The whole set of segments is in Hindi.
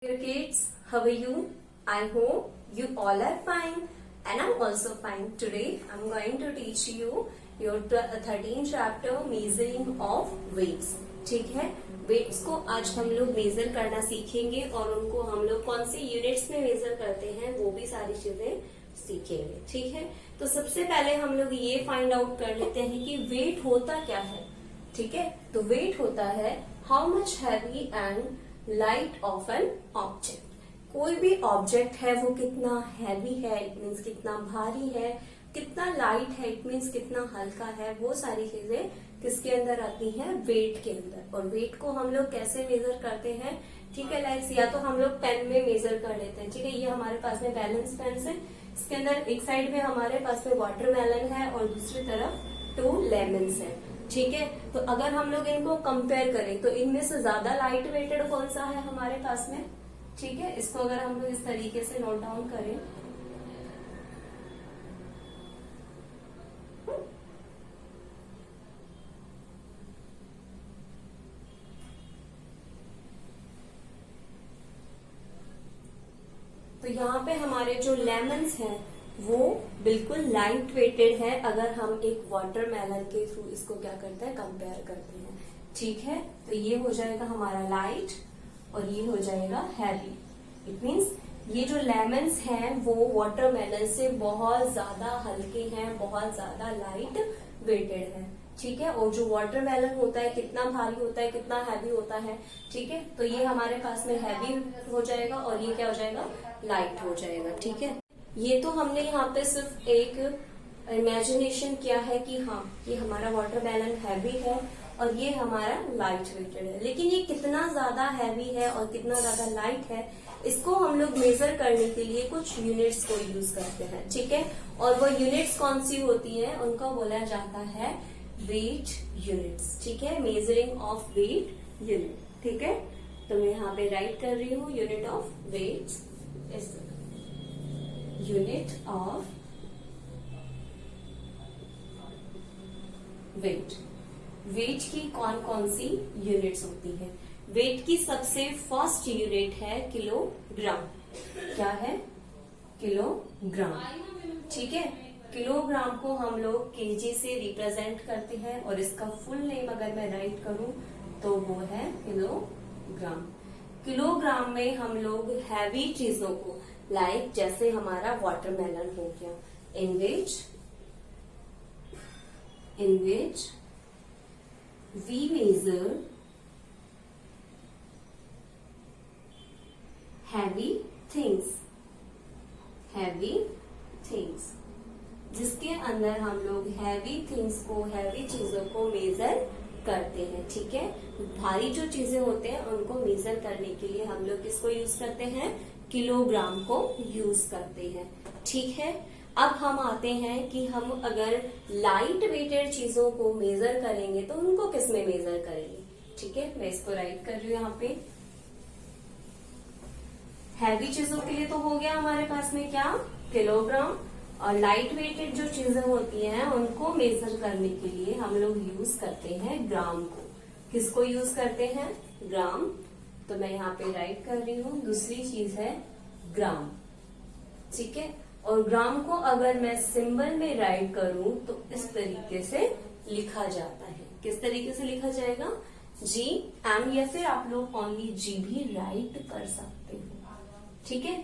Dear kids, how are you? I hope you all are fine and I'm also fine. Today I'm going to teach you your 13th chapter measuring of weights. ठीक है, वेट्स को आज हम लोग मेजर करना सीखेंगे और उनको हम लोग कौन सी यूनिट्स में मेजर करते हैं वो भी सारी चीजें सीखेंगे. ठीक है, तो सबसे पहले हम लोग ये फाइंड आउट कर लेते हैं कि वेट होता क्या है. ठीक है, तो वेट होता है how much heavy and light of an object. कोई भी ऑब्जेक्ट है वो कितना हैवी है, इट मीन्स कितना भारी है, कितना लाइट है, इट मीन्स कितना हल्का है. वो सारी चीजें किसके अंदर आती हैं, वेट के अंदर. और वेट को हम लोग कैसे मेजर करते हैं, ठीक है, लाइक या तो हम लोग पेन में मेजर कर लेते हैं. ठीक है, ये हमारे पास में बैलेंस पेन है, इसके अंदर एक साइड में हमारे पास में वाटरमेलन है और दूसरी तरफ 2 लेमन्स है. ठीक है, तो अगर हम लोग इनको कंपेयर करें तो इनमें से ज्यादा लाइट वेटेड कौन सा है हमारे पास में. ठीक है, इसको अगर हम लोग इस तरीके से नोट डाउन करें तो यहाँ पे हमारे जो लेमन्स हैं वो बिल्कुल लाइट वेटेड है अगर हम एक वाटरमेलन के थ्रू इसको क्या करते हैं, कंपेयर करते हैं. ठीक है, तो ये हो जाएगा हमारा लाइट और ये हो जाएगा हैवी. इट मीन्स ये जो लेमन्स हैं वो वाटरमेलन से बहुत ज्यादा हल्के हैं, बहुत ज्यादा लाइट वेटेड है. ठीक है, और जो वाटरमेलन होता है कितना भारी होता है, कितना हैवी होता है. ठीक है, तो ये हमारे पास में हैवी हो जाएगा और ये क्या हो जाएगा, लाइट हो जाएगा. ठीक है, ये तो हमने यहाँ पे सिर्फ एक इमेजिनेशन किया है कि हाँ ये हमारा वाटरमेलन हैवी है और ये हमारा लाइट वेटेड है. लेकिन ये कितना ज्यादा हैवी है और कितना ज्यादा लाइट है इसको हम लोग मेजर करने के लिए कुछ यूनिट्स को यूज करते हैं. ठीक है, और वो यूनिट्स कौन सी होती है, उनको बोला जाता है वेट यूनिट्स. ठीक है, मेजरिंग ऑफ वेट यूनिट. ठीक है, तो मैं यहाँ पे राइट कर रही हूँ unit of weight. Unit of weight. Weight की कौन कौन सी यूनिट्स होती है. वेट की सबसे फर्स्ट यूनिट है किलोग्राम. क्या है, किलोग्राम. ठीक है, किलोग्राम को हम लोग केजी से रिप्रेजेंट करते हैं और इसका फुल नेम अगर मैं राइट करूं तो वो है किलोग्राम. किलोग्राम में हम लोग हैवी चीजों को लाइक जैसे हमारा वाटरमेलन हो गया, in which we measure heavy things, जिसके अंदर हम लोग हैवी थिंग्स को, हैवी चीजों को मेजर करते हैं. ठीक है, भारी जो चीजें होते हैं उनको मेजर करने के लिए हम लोग किसको यूज करते हैं, किलोग्राम को यूज करते हैं. ठीक है, अब हम आते हैं कि हम अगर लाइट वेटेड चीजों को मेजर करेंगे तो उनको किस में मेजर करेंगे. ठीक है, मैं इसको राइट कर रही हूँ यहाँ पे. हैवी चीजों के लिए तो हो गया हमारे पास में क्या, किलोग्राम. और लाइट वेटेड जो चीजें होती हैं उनको मेजर करने के लिए हम लोग यूज करते हैं ग्राम को. किसको यूज करते हैं, ग्राम. तो मैं यहाँ पे राइट कर रही हूँ. दूसरी चीज है ग्राम. ठीक है, और ग्राम को अगर मैं सिंबल में राइट करूं तो इस तरीके से लिखा जाता है. किस तरीके से लिखा जाएगा, जी एम, या फिर आप लोग ओनली जी भी राइट कर सकते हो. ठीक है,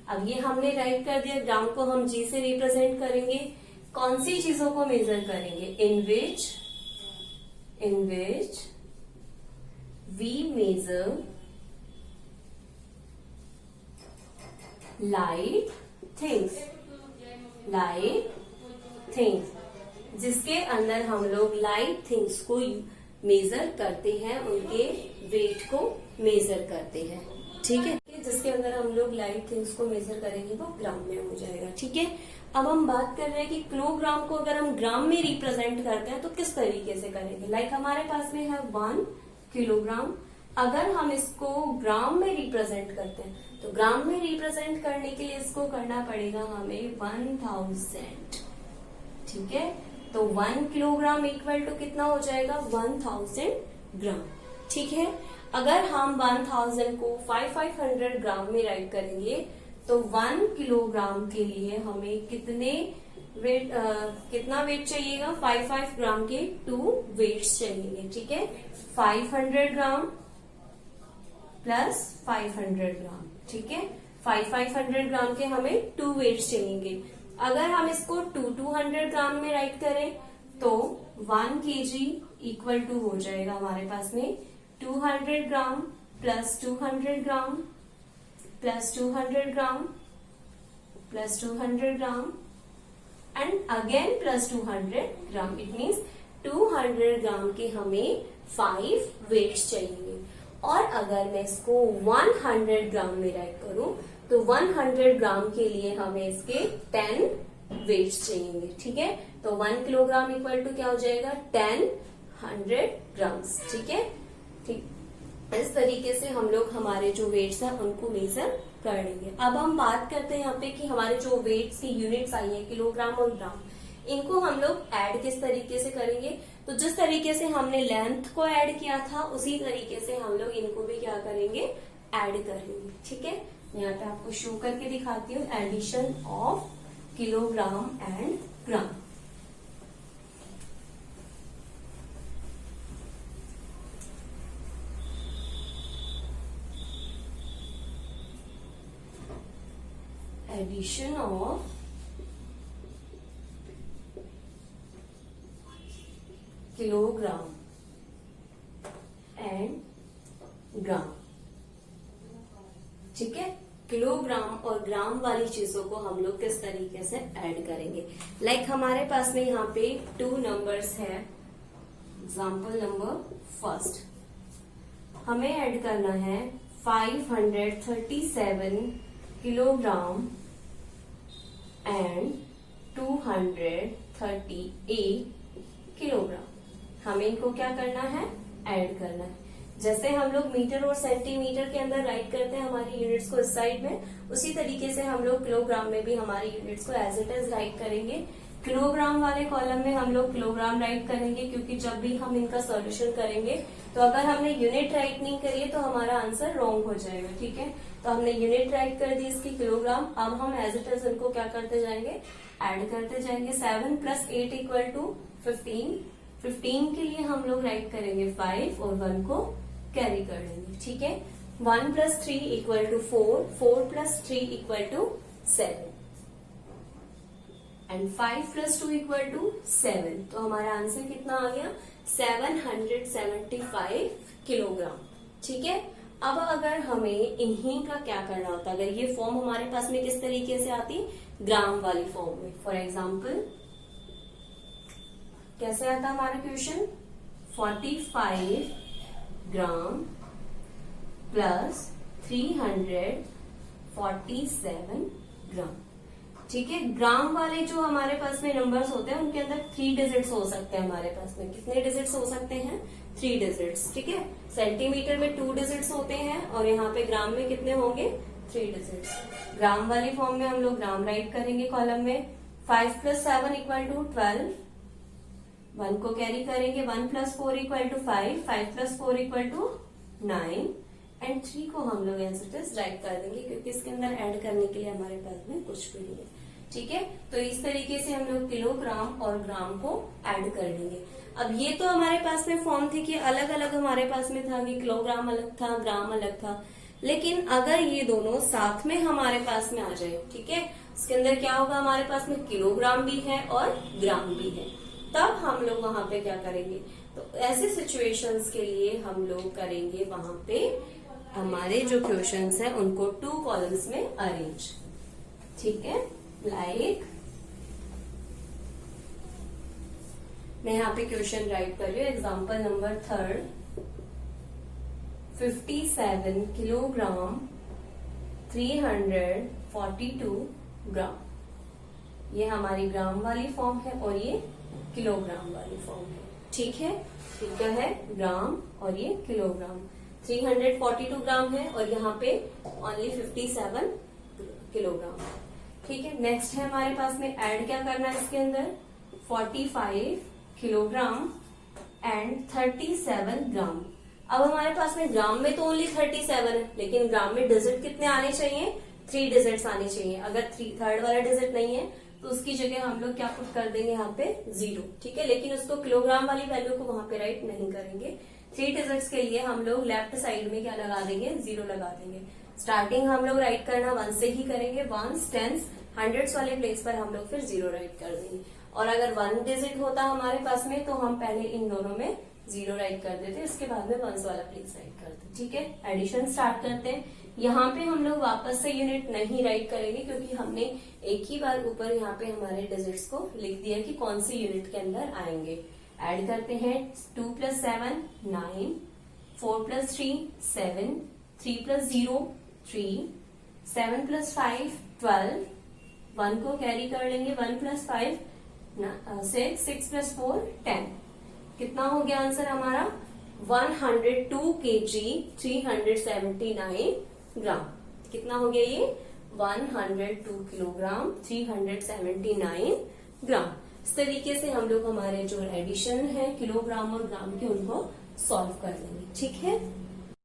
अब ये हमने राइट कर दिया. ग्राम को हम जी से रिप्रेजेंट करेंगे. कौन सी चीजों को मेजर करेंगे, in which we measure light things, जिसके अंदर हम लोग लाइट थिंग्स को मेजर करते हैं, उनके वेट को मेजर करते हैं. ठीक है, जिसके अंदर हम लोग लाइट थिंग्स को मेजर करेंगे वो ग्राम में हो जाएगा. ठीक है, अब हम बात कर रहे हैं कि किलोग्राम को अगर हम ग्राम में रिप्रेजेंट करते हैं तो किस तरीके से करेंगे. लाइक हमारे पास में है 1 किलोग्राम. अगर हम इसको ग्राम में रिप्रेजेंट करते हैं तो ग्राम में रिप्रेजेंट करने के लिए इसको करना पड़ेगा हमें 1000. ठीक है, तो 1 किलोग्राम इक्वल टू कितना हो जाएगा, 1000 ग्राम. ठीक है, अगर हम 1000 को 500 ग्राम में राइट करेंगे तो 1 किलोग्राम के लिए हमें कितना वेट चाहिएगा? 5 ग्राम के 2 वेट्स चाहिए। ठीक है, 500 ग्राम प्लस 500 ग्राम। ठीक है, 500 ग्राम के हमें 2 वेट्स चाहिए। अगर हम इसको 200 ग्राम में राइट करें तो 1 kg इक्वल टू हो जाएगा हमारे पास में 200 gram plus 200 gram plus 200 gram plus 200 gram and again plus 200 gram. It means 200 ग्राम के हमें 5 वेट्स चाहिए। और अगर मैं इसको 100 ग्राम में राइट करूं तो 100 ग्राम के लिए हमें इसके 10 वेट्स चाहिए। ठीक है, तो 1 किलोग्राम इक्वल टू क्या हो जाएगा? 100 ग्राम्स। ठीक है, ठीक, इस तरीके से हम लोग हमारे जो वेट्स हैं उनको मेजर कर लेंगे। अब हम बात करते हैं यहाँ पे कि हमारे जो वेट्स की यूनिट्स आई है किलोग्राम और ग्राम, इनको हम लोग ऐड किस तरीके से करेंगे? तो जिस तरीके से हमने लेंथ को ऐड किया था उसी तरीके से हम लोग इनको भी क्या करेंगे? ऐड करेंगे। ठीक है, यहाँ पे आपको शो करके दिखाती हूँ addition of kilogram and gram. Addition of kilogram and gram. ठीक है, किलोग्राम और ग्राम वाली चीजों को हम लोग किस तरीके से ऐड करेंगे? लाइक हमारे पास में यहाँ पे 2 नंबर्स है। एग्जाम्पल नंबर फर्स्ट, हमें ऐड करना है 537 किलोग्राम एंड 238 किलोग्राम। हमें इनको क्या करना है? ऐड करना है। जैसे हम लोग मीटर और सेंटीमीटर के अंदर राइट करते हैं हमारी यूनिट्स को इस साइड में, उसी तरीके से हम लोग किलोग्राम में भी हमारी यूनिट्स को एज इट इज राइट करेंगे। किलोग्राम वाले कॉलम में हम लोग किलोग्राम राइट करेंगे, क्योंकि जब भी हम इनका सॉल्यूशन करेंगे तो अगर हमने यूनिट राइट नहीं करी है तो हमारा आंसर रॉन्ग हो जाएगा। ठीक है, तो हमने यूनिट राइट कर दी इसकी किलोग्राम। अब हम एज इट इज इनको क्या करते जाएंगे? ऐड करते जाएंगे। 7 + 8 = 15। 15 के लिए हम लोग राइट करेंगे 5 और 1 को कैरी कर लेंगे। ठीक है, 1 + 3 = 4, 4 + 3 = 7 एंड 5 + 2 = 7। तो हमारा आंसर कितना आ गया? 775 किलोग्राम। ठीक है, अब अगर हमें इन्हीं का क्या करना होता, अगर ये फॉर्म हमारे पास में किस तरीके से आती? ग्राम वाली फॉर्म में। फॉर एग्जाम्पल कैसे आता हमारा क्वेश्चन? 45 ग्राम प्लस 347 ग्राम। ठीक है, ग्राम वाले जो हमारे पास में नंबर्स होते हैं उनके अंदर 3 डिजिट्स हो सकते हैं हमारे पास में। कितने डिजिट्स हो सकते हैं? 3 डिजिट्स। ठीक है, सेंटीमीटर में 2 डिजिट्स होते हैं और यहाँ पे ग्राम में कितने होंगे? 3 डिजिट्स। ग्राम वाली फॉर्म में हम लोग ग्राम राइट करेंगे कॉलम में। 5 + 7 = 12, 1 को कैरी करेंगे। 1 + 4 = 5, 5 + 4 = 9 एंड 3 को हम लोग एज इट इज राइट कर देंगे, क्योंकि इसके अंदर ऐड करने के लिए हमारे पास में कुछ भी नहीं है। ठीक है, तो इस तरीके से हम लोग किलोग्राम और ग्राम को ऐड कर लेंगे। अब ये तो हमारे पास में फॉर्म थी कि अलग अलग हमारे पास में था कि किलोग्राम अलग था, ग्राम अलग था। लेकिन अगर ये दोनों साथ में हमारे पास में आ जाए, ठीक है, इसके अंदर क्या होगा? हमारे पास में किलोग्राम भी है और ग्राम भी है, तब हम लोग वहां पे क्या करेंगे? तो ऐसे सिचुएशंस के लिए हम लोग करेंगे वहां पे हमारे जो क्वेश्चंस हैं उनको 2 कॉलम्स में अरेंज। ठीक है, लाइक मैं यहाँ पे क्वेश्चन राइट कर रही हूँ। एग्जाम्पल नंबर 3, 57 किलोग्राम 342 ग्राम। ये हमारी ग्राम वाली फॉर्म है और ये किलोग्राम वाली फॉर्म है। ठीक है, ठीक है, ग्राम और ये किलोग्राम। 342 ग्राम है और यहाँ पे ओनली 57 किलोग्राम। ठीक है, नेक्स्ट है हमारे पास में ऐड क्या करना है इसके अंदर? 45 किलोग्राम एंड 37 ग्राम। अब हमारे पास में ग्राम में तो ओनली 37 है, लेकिन ग्राम में डिजिट कितने आने चाहिए, 3 डिजिट्स आने चाहिए। अगर थर्ड वाला डिजिट नहीं है तो उसकी जगह हम लोग क्या पुट कर देंगे यहाँ पे 0, ठीक है। लेकिन उसको किलोग्राम वाली वैल्यू को वहां पे राइट नहीं करेंगे। 3 डिजिट्स के लिए हम लोग लेफ्ट साइड में क्या लगा देंगे, 0 लगा देंगे। स्टार्टिंग हम लोग राइट करना 1 से ही करेंगे, 1s, 10s, 100s वाले प्लेस पर हम लोग फिर 0 राइट कर देंगे। और अगर 1 डिजिट होता हमारे पास में तो हम पहले इन दोनों में 0 राइट कर देते, इसके बाद में 1s वाला प्लेस राइट करते, ठीक है। एडिशन स्टार्ट करते हैं। यहाँ पे हम लोग वापस से यूनिट नहीं राइट करेंगे क्योंकि हमने एक ही बार ऊपर यहाँ पे हमारे डिजिट्स को लिख दिया कि कौन सी यूनिट के अंदर आएंगे। ऐड करते हैं 2 + 7 9, 4 + 3 7, 3 + 0 3, 7 + 5 12, 1 को कैरी कर लेंगे, 1 + 5 6, 6 + 4 10। कितना हो गया आंसर हमारा, 102 kg 379 ग्राम। कितना हो गया ये, 102 किलोग्राम 379 ग्राम। इस तरीके से हम लोग हमारे जो एडिशन है किलोग्राम और ग्राम के उनको सॉल्व कर लेंगे, ठीक है।